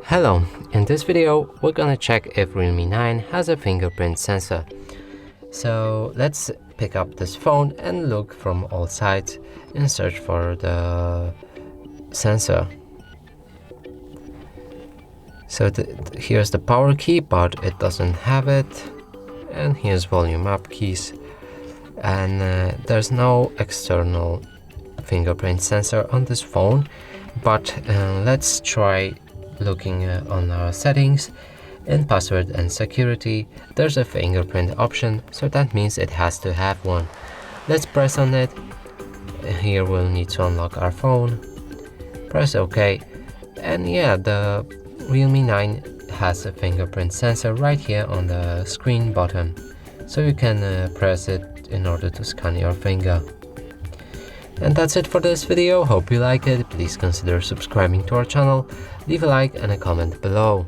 Hello, in this video we're gonna check if Realme 9 has a fingerprint sensor. So let's pick up this phone and look from all sides and search for the sensor. So here's the power key, but it doesn't have it, and here's volume up keys, and there's no external fingerprint sensor on this phone. But let's try looking on our settings. In password and security there's a fingerprint option, so that means it has to have one. Let's press on it. Here we'll need to unlock our phone, press OK, and yeah, the Realme 9 has a fingerprint sensor right here on the screen bottom, so you can press it in order to scan your finger. And that's it for this video. Hope you like it. Please consider subscribing to our channel, leave a like and a comment below.